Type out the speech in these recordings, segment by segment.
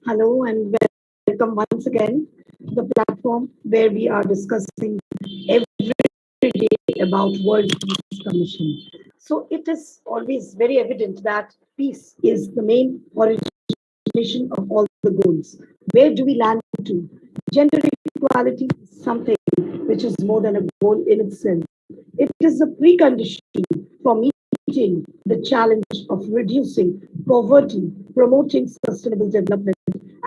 Hello and welcome once again to the platform where we are discussing every day about World Peace Commission. So it is always very evident that peace is the main origination of all the goals. Where do we land to? Gender equality is something which is more than a goal in itself. It is a precondition for meeting the challenge of reducing poverty, promoting sustainable development,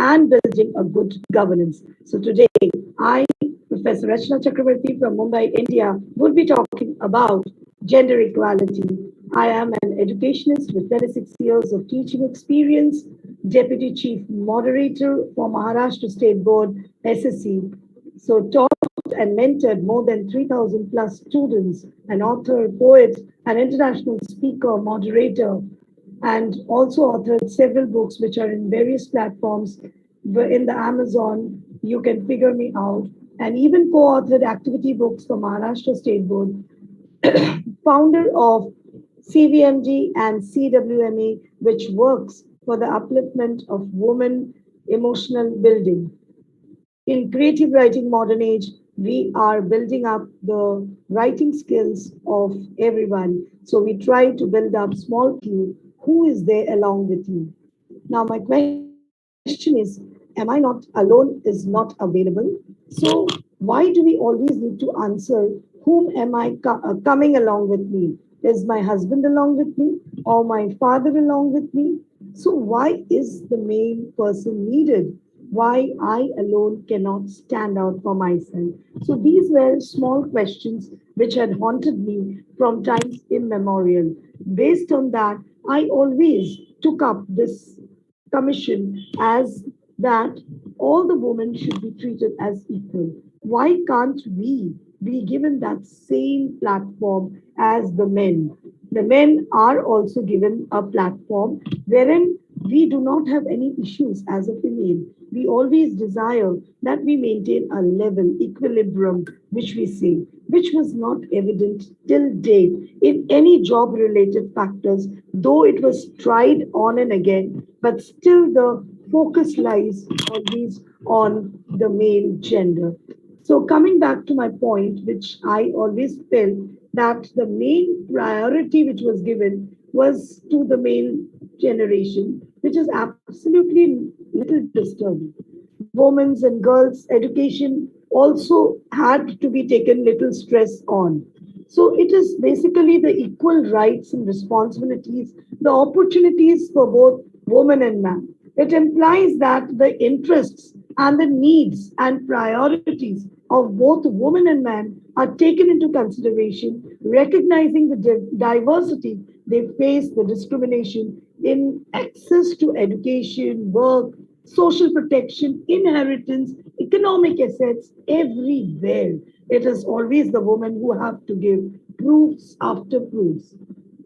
and building a good governance. So today, I, Professor Rachana Chakraborty from Mumbai, India, would be talking about gender equality. I am an educationist with 26 years of teaching experience, Deputy Chief Moderator for Maharashtra State Board, SSC. So taught and mentored more than 3,000 plus students, an author, poet, an international speaker, moderator, and also authored several books which are in various platforms. In the Amazon, you can figure me out, and even co-authored activity books for Maharashtra State Board, founder of CVMG and CWME, which works for the upliftment of women emotional building. In creative writing modern age, we are building up the writing skills of everyone. So we try to build up small queue. Who is there along with you? Now, my question is, am I not alone is not available? So why do we always need to answer, whom am I coming along with me? Is my husband along with me or my father along with me? So why is the main person needed? Why I alone cannot stand out for myself? So these were small questions which had haunted me from times immemorial. Based on that, I always took up this commission as that all the women should be treated as equal. Why can't we be given that same platform as the men? The men are also given a platform wherein we do not have any issues as a female. We always desire that we maintain a level, equilibrium, which we say, which was not evident till date in any job related factors, though it was tried on and again, but still the focus lies always on the male gender. So, coming back to my point, which I always felt that the main priority which was given was to the male generation, which is absolutely little disturbing. Women's and girls' education also had to be taken little stress on. So it is basically the equal rights and responsibilities, the opportunities for both woman and man. It implies that the interests and the needs and priorities of both woman and man are taken into consideration, recognizing the diversity they face, the discrimination in access to education, work, social protection, inheritance, economic assets, everywhere. It is always the women who have to give proofs after proofs.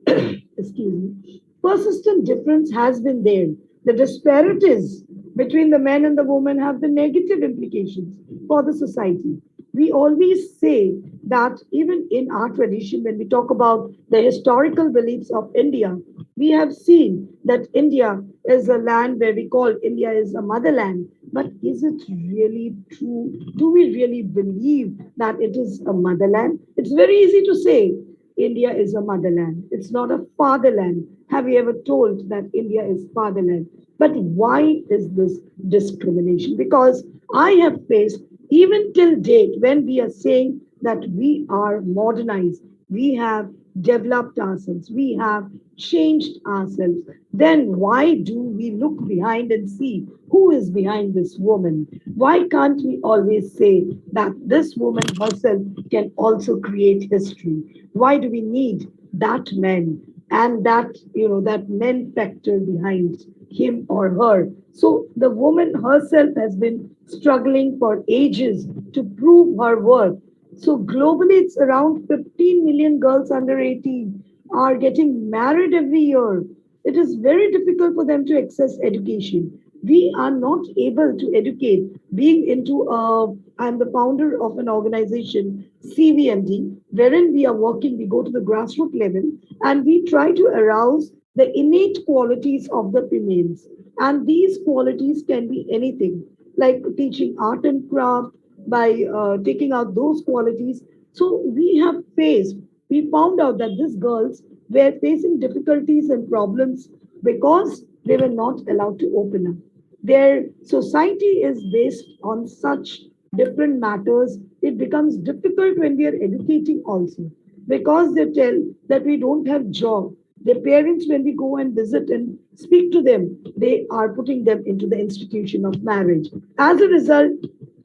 Excuse me. Persistent difference has been there. The disparities between the men and the women have the negative implications for the society. We always say that even in our tradition, when we talk about the historical beliefs of India, we have seen that India is a land where we call India is a motherland. But is it really true? Do we really believe that it is a motherland? It's very easy to say India is a motherland. It's not a fatherland. Have you ever told that India is fatherland? But why is this discrimination? Because I have faced, even till date, when we are saying that we are modernized, we have developed ourselves, we have changed ourselves, then why do we look behind and see who is behind this woman? Why can't we always say that this woman herself can also create history? Why do we need that man and that men factor behind him or her? So the woman herself has been struggling for ages to prove her worth. So globally, it's around 15 million girls under 18 are getting married every year. It is very difficult for them to access education. We are not able to educate. I'm the founder of an organization, CVMD, wherein we are working, we go to the grassroots level and we try to arouse the innate qualities of the females. And these qualities can be anything, like teaching art and craft by taking out those qualities. So we found out that these girls were facing difficulties and problems because they were not allowed to open up. Their society is based on such different matters. It becomes difficult when we are educating also because they tell that we don't have job. Their parents, when we go and visit and speak to them, they are putting them into the institution of marriage. As a result,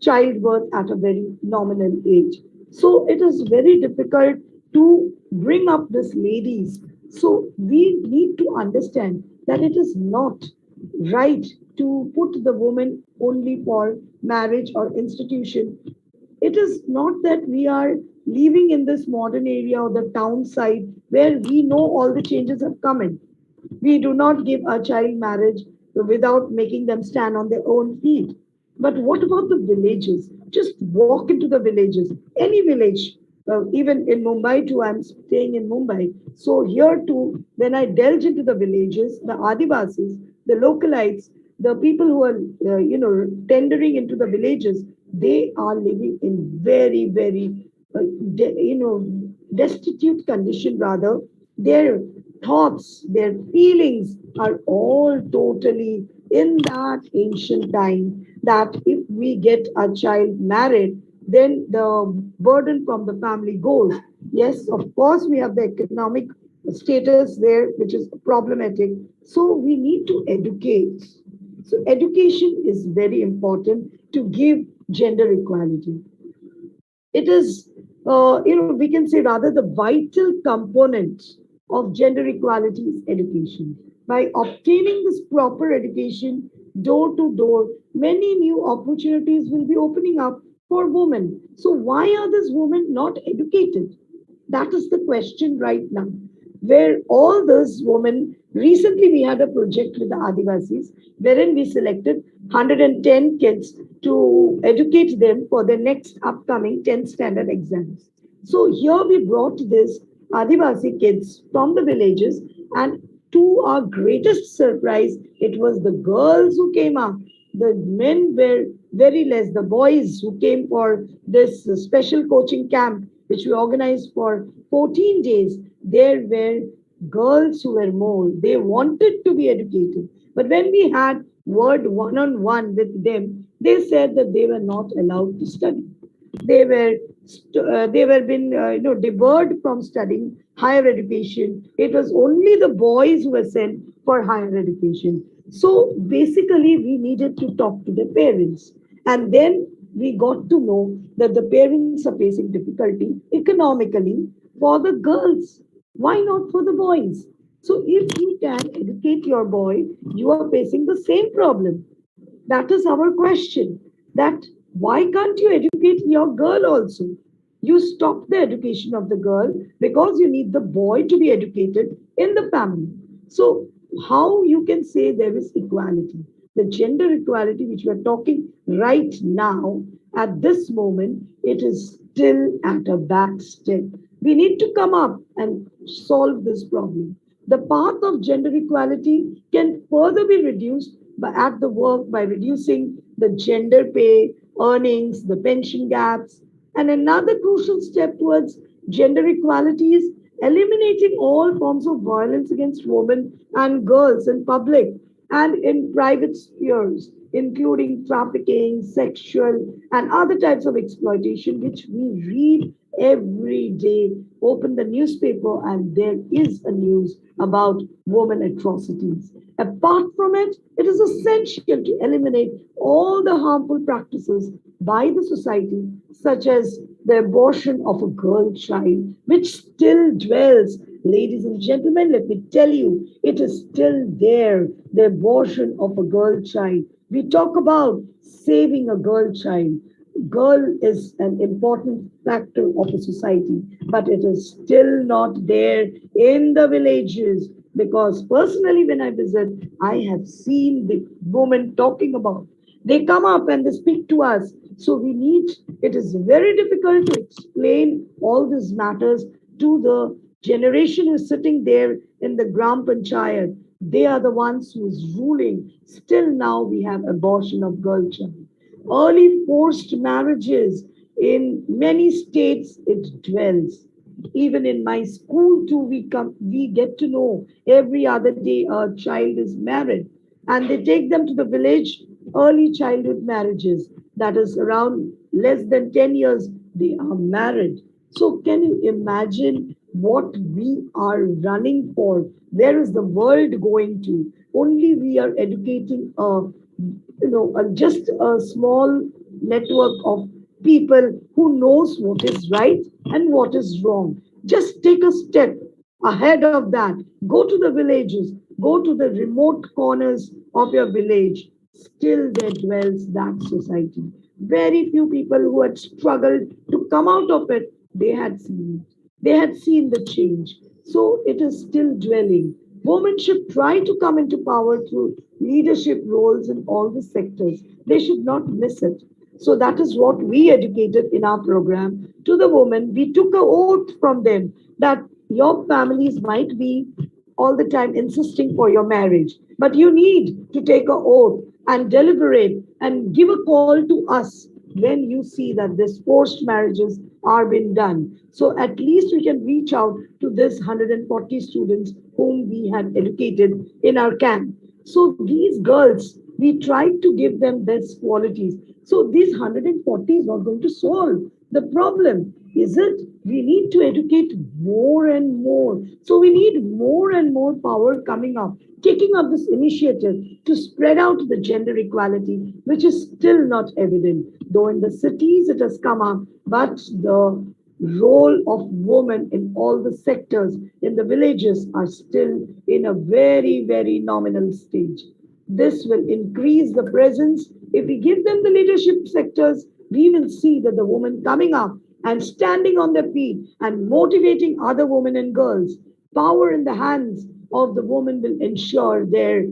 childbirth at a very nominal age. So it is very difficult to bring up these ladies. So we need to understand that it is not right to put the woman only for marriage or institution. It is not that we are living in this modern area or the town side where we know all the changes have come in. We do not give a child marriage without making them stand on their own feet. But what about the villages? Just walk into the villages, any village, even in Mumbai too. I'm staying in Mumbai. So here too, when I delve into the villages, the Adivasis, the localites, the people who are, tendering into the villages, they are living in very, very, destitute condition rather. Their thoughts, their feelings are all totally in that ancient time that if we get a child married, then the burden from the family goes. Yes, of course, we have the economic status there, which is problematic. So we need to educate. So education is very important to give gender equality. It is, we can say rather the vital component of gender equality is education. By obtaining this proper education, door to door, many new opportunities will be opening up for women. So why are these women not educated? That is the question right now. Where all those women, recently we had a project with the Adivasis, wherein we selected 110 kids to educate them for their next upcoming 10th standard exams. So here we brought this Adivasi kids from the villages, and to our greatest surprise, it was the girls who came up. The men were very less. The boys who came for this special coaching camp, which we organized for 14 days, there were girls who were more. They wanted to be educated. But when we had word one on one with them, they said that they were not allowed to study. They were they were been debarred from studying higher education. It was only the boys who were sent for higher education. So basically, we needed to talk to the parents, and then we got to know that the parents are facing difficulty economically for the girls. Why not for the boys? So if you can educate your boy, you are facing the same problem. That is our question. That why can't you educate your girl also? You stop the education of the girl because you need the boy to be educated in the family. So how you can say there is equality? The gender equality which we are talking right now at this moment, it is still at a back step. We need to come up and solve this problem. The path of gender equality can further be reduced at the work by reducing the gender pay, earnings, the pension gaps. And another crucial step towards gender equality is eliminating all forms of violence against women and girls in public and in private spheres, including trafficking, sexual, and other types of exploitation, which we read every day. Open the newspaper, and there is a news about women atrocities. Apart from it, it is essential to eliminate all the harmful practices by the society, such as the abortion of a girl child, which still dwells. Ladies and gentlemen, let me tell you, it is still there, the abortion of a girl child. We talk about saving a girl child. Girl is an important factor of a society, but it is still not there in the villages. Because personally, when I visit, I have seen the women talking about. They come up and they speak to us. So we need, it is very difficult to explain all these matters to the generation who is sitting there in the Gram Panchayat, they are the ones who is ruling. Still now we have abortion of girl child. Early forced marriages in many states it dwells. Even in my school too, we get to know every other day a child is married, and they take them to the village. Early childhood marriages, that is around less than 10 years, they are married. So can you imagine what we are running for? Where is the world going to? Only we are educating just a small network of people who knows what is right and what is wrong. Just take a step ahead of that. Go to the villages, go to the remote corners of your village. Still there dwells that society. Very few people who had struggled to come out of it, they had seen it. They had seen the change. So it is still dwelling. Women should try to come into power through leadership roles in all the sectors. They should not miss it. So that is what we educated in our program to the women. We took a oath from them that your families might be all the time insisting for your marriage, but you need to take a oath and deliberate and give a call to us when you see that these forced marriages are being done. So at least we can reach out to this 140 students whom we had educated in our camp. So these girls, we tried to give them best qualities. So these 140 is not going to solve the problem, is it? We need to educate more and more. So we need more and more power coming up, taking up this initiative to spread out the gender equality, which is still not evident. Though in the cities it has come up, but the role of women in all the sectors in the villages are still in a very, very nominal stage. This will increase the presence. If we give them the leadership sectors, we will see that the women coming up and standing on their feet and motivating other women and girls. Power in the hands of the woman will ensure their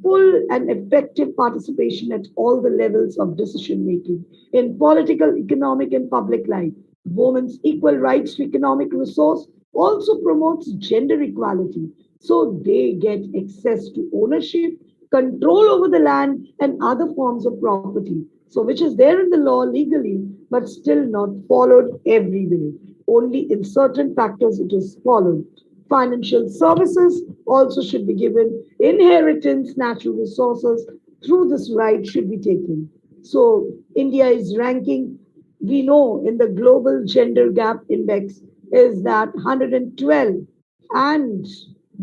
full and effective participation at all the levels of decision making in political, economic, and public life. Women's equal rights to economic resource also promotes gender equality. So they get access to ownership, control over the land, and other forms of property. So, which is there in the law legally, but still not followed everywhere. Only in certain factors it is followed. Financial services also should be given. Inheritance, natural resources through this right should be taken. So India is ranking, we know in the global gender gap index is that 112. And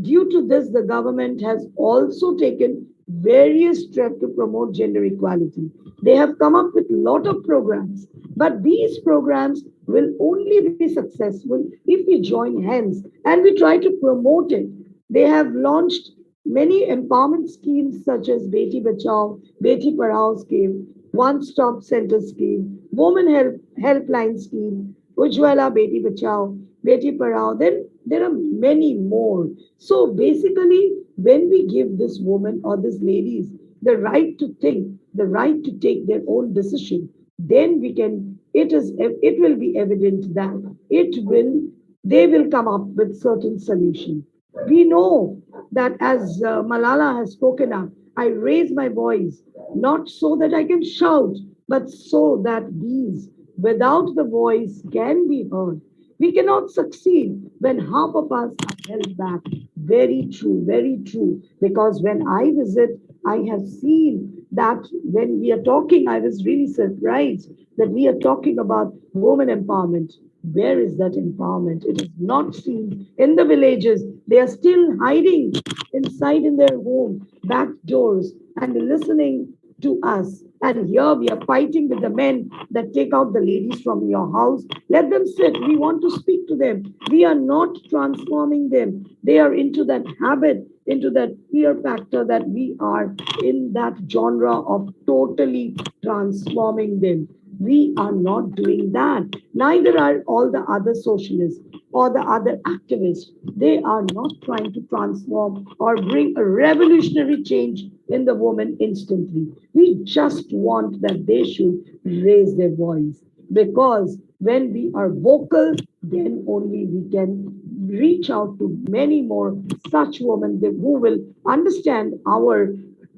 due to this, the government has also taken various steps to promote gender equality. They have come up with a lot of programs, but these programs will only be successful if we join hands and we try to promote it. They have launched many empowerment schemes such as Beti Bachao, Beti Padhao scheme, One Stop Center scheme, Women Helpline scheme, Ujjwala Beti Bachao, Beti Padhao. Then there are many more. So basically, when we give this woman or these ladies the right to think, the right to take their own decision, then we can. It will be evident that it will they will come up with certain solution. We know that as Malala has spoken up, I raise my voice not so that I can shout, but so that these without the voice can be heard. We cannot succeed when half of us are held back. Very true, very true. Because when I visit, I have seen that when we are talking, I was really surprised that we are talking about women empowerment. Where is that empowerment? It is not seen in the villages. They are still hiding inside in their home, back doors, and listening to us. And here we are fighting with the men that take out the ladies from your house. Let them sit. We want to speak to them. We are not transforming them. They are into that habit, into that fear factor that we are in that genre of totally transforming them. We are not doing that. Neither are all the other socialists or the other activists. They are not trying to transform or bring a revolutionary change in the woman instantly. We just want that they should raise their voice. Because when we are vocal, then only we can reach out to many more such women who will understand our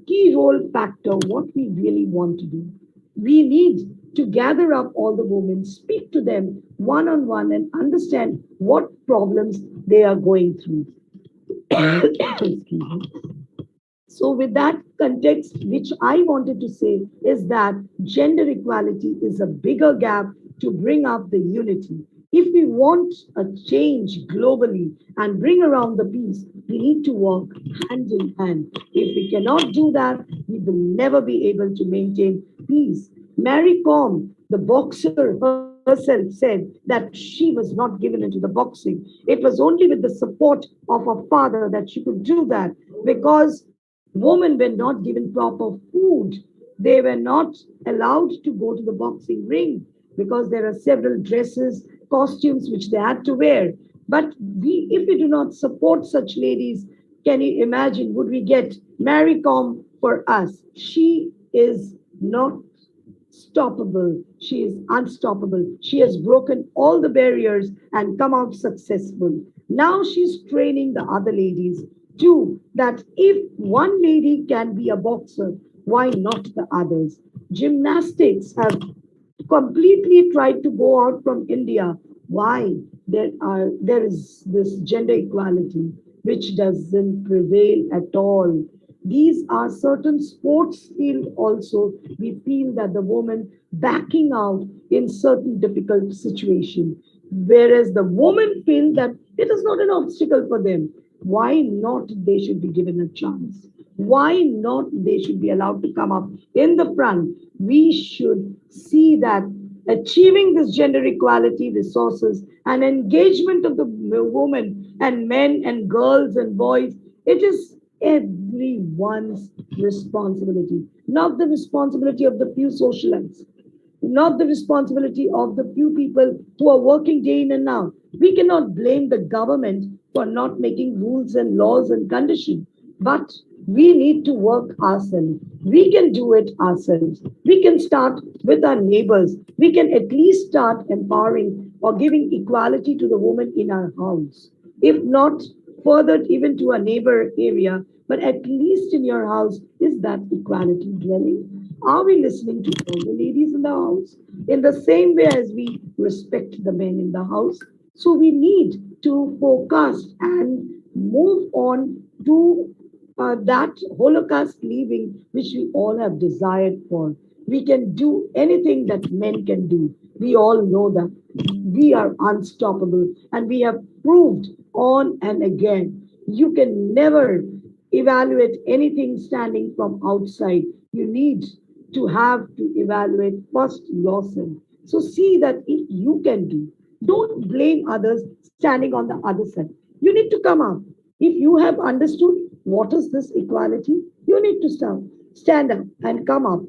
key role factor, what we really want to do. We need to gather up all the women, speak to them one on one, and understand what problems they are going through. Excuse me. So, with that context, which I wanted to say is that gender equality is a bigger gap to bring up the unity. If we want a change globally and bring around the peace, we need to work hand in hand. If we cannot do that, we will never be able to maintain peace. Mary Kom, the boxer herself, said that she was not given into the boxing. It was only with the support of her father that she could do that because women were not given proper food. They were not allowed to go to the boxing ring because there are several dresses, costumes which they had to wear. But if we do not support such ladies, can you imagine? Would we get Mary Com for us? She is not stoppable. She is unstoppable. She has broken all the barriers and come out successful. Now she's training the other ladies too, that if one lady can be a boxer, why not the others? Gymnastics have completely tried to go out from India. Why? There is this gender equality which doesn't prevail at all. These are certain sports field also. We feel that the woman backing out in certain difficult situation, whereas the women feel that it is not an obstacle for them. Why not they should be given a chance? Why not they should be allowed to come up in the front? We should see that achieving this gender equality resources and engagement of the women and men and girls and boys, it is everyone's responsibility, not the responsibility of the few socialites, not the responsibility of the few people who are working day in and out. We cannot blame the government for not making rules and laws and conditions, but we need to work ourselves. We can do it ourselves. We can start with our neighbors. We can at least start empowering or giving equality to the woman in our house. If not furthered even to a neighbor area, but at least in your house, is that equality dwelling? Are we listening to all the ladies in the house in the same way as we respect the men in the house? So we need to focus and move on to that Holocaust leaving, which we all have desired for. We can do anything that men can do. We all know that. We are unstoppable, and we have proved on and again. You can never evaluate anything standing from outside. You need to have to evaluate first yourself. So see that if you can do, don't blame others standing on the other side. You need to come up. If you have understood what is this equality, you need to stand up and come up.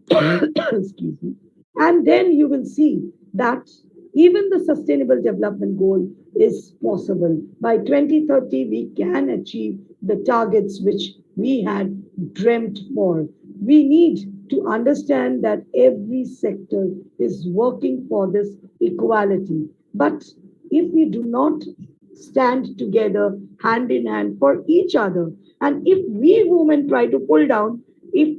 Excuse me. And then you will see that even the sustainable development goal is possible. By 2030, we can achieve the targets which we had dreamt for. We need to understand that every sector is working for this equality. But if we do not stand together hand in hand for each other, and if we women try to pull down, if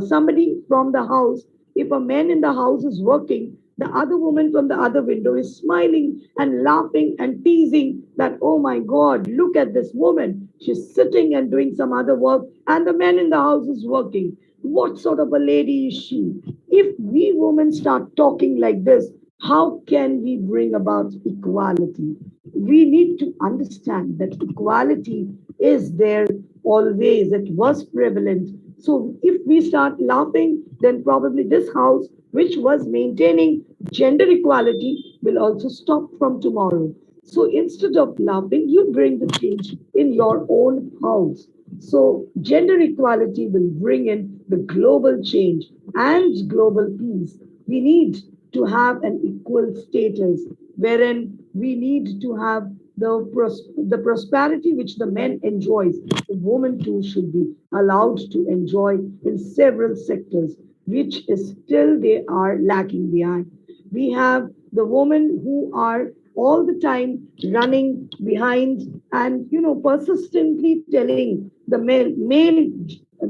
somebody from the house, if a man in the house is working, the other woman from the other window is smiling and laughing and teasing that, oh my God, look at this woman. She's sitting and doing some other work, and the man in the house is working. What sort of a lady is she? If we women start talking like this, how can we bring about equality? We need to understand that equality is there always, it was prevalent. So if we start laughing, then probably this house, which was maintaining gender equality, will also stop from tomorrow. So instead of laughing, you bring the change in your own house. So gender equality will bring in the global change and global peace. We need to have an equal status wherein we need to have the prosperity which the man enjoys, the woman too should be allowed to enjoy in several sectors, which is still they are lacking behind. We have the women who are all the time running behind and, persistently telling the male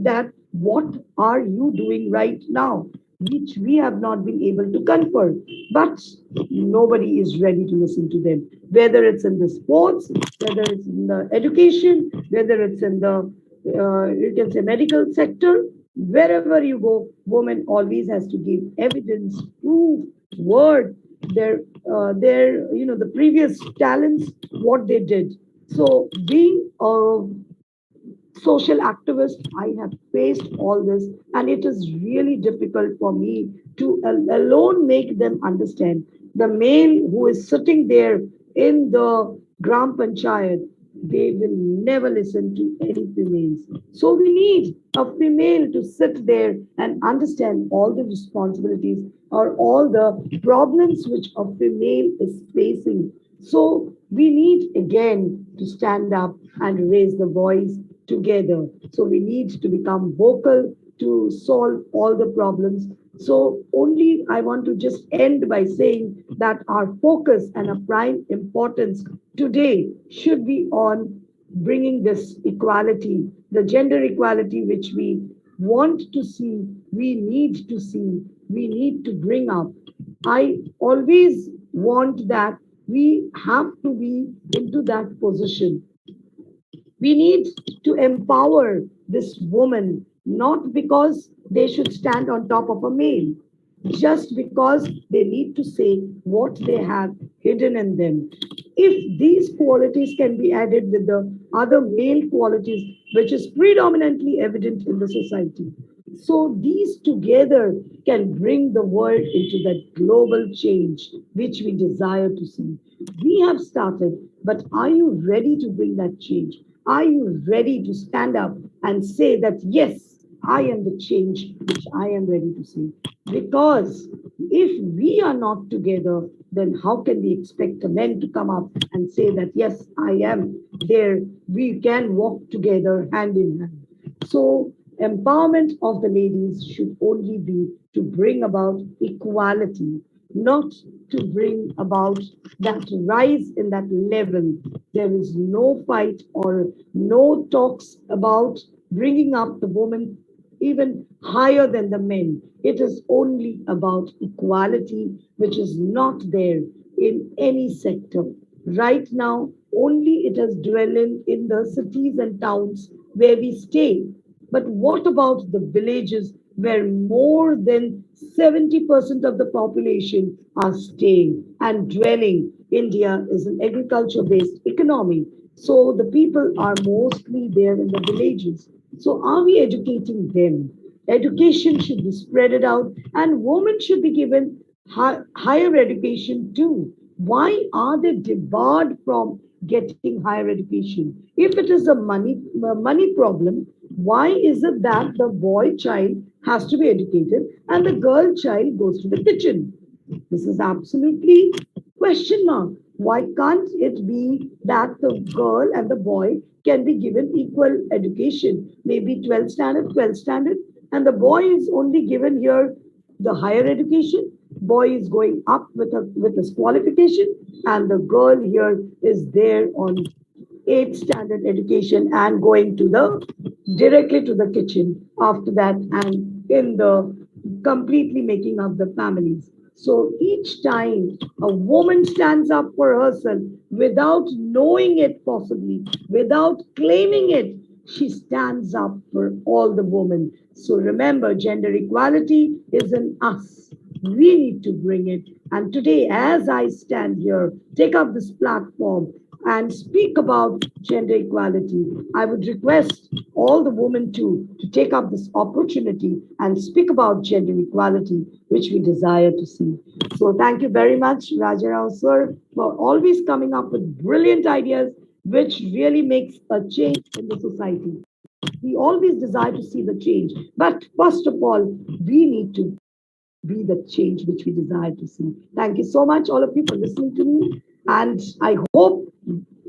that what are you doing right now, which we have not been able to confer. But nobody is ready to listen to them, whether it's in the sports, whether it's in the education, whether it's in the, you can say, medical sector. Wherever you go, woman always has to give evidence, proof, word, the previous talents, what they did. So being a social activist, I have faced all this, and it is really difficult for me to alone make them understand. The male who is sitting there in the Gram Panchayat, they will never listen to any females. So we need a female to sit there and understand all the responsibilities or all the problems which a female is facing. So we need again to stand up and raise the voice together. So we need to become vocal to solve all the problems. So only I want to just end by saying that our focus and our prime importance today should be on bringing this equality, the gender equality which we want to see, we need to bring up. I always want that we have to be into that position. We need to empower this woman, not because they should stand on top of a male, just because they need to say what they have hidden in them. If these qualities can be added with the other male qualities, which is predominantly evident in the society, so these together can bring the world into that global change which we desire to see. We have started, but are you ready to bring that change? Are you ready to stand up and say that, yes, I am the change which I am ready to see? Because if we are not together, then how can we expect the men to come up and say that, yes, I am there? We can walk together hand in hand. So, empowerment of the ladies should only be to bring about equality, not to bring about that rise in that level. There is no fight or no talks about bringing up the woman even higher than the men. It is only about equality, which is not there in any sector. Right now, only it is dwelling in the cities and towns where we stay. But what about the villages where more than 70% of the population are staying and dwelling? India is an agriculture based economy. So the people are mostly there in the villages. So are we educating them? Education should be spread out and women should be given higher education too. Why are they debarred from getting higher education? If it is a money problem, why is it that the boy child has to be educated and the girl child goes to the kitchen? This is absolutely question mark. Why can't it be that the girl and the boy can be given equal education? Maybe 12th standard, 12th standard, and the boy is only given here the higher education. Boy is going up with his qualification, and the girl here is there on eighth standard education and going to the directly to the kitchen after that and in the completely making up the families. So each time a woman stands up for herself without knowing it possibly, without claiming it, she stands up for all the women. So remember, gender equality is in us. We need to bring it. And today, as I stand here, take up this platform and speak about gender equality, I would request all the women to take up this opportunity and speak about gender equality, which we desire to see. So thank you very much, Rajarao sir, for always coming up with brilliant ideas, which really makes a change in the society. We always desire to see the change, but first of all, we need to be the change which we desire to see. Thank you so much, all of you, for listening to me. And I hope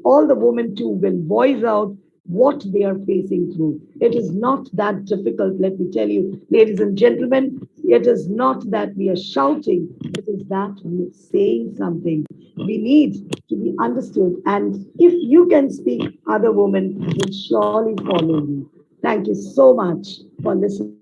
all the women too will voice out what they are facing through. It is not that difficult, let me tell you, ladies and gentlemen. It is not that we are shouting, it is that we are saying something. We need to be understood. And if you can speak, other women will surely follow you. Thank you so much for listening.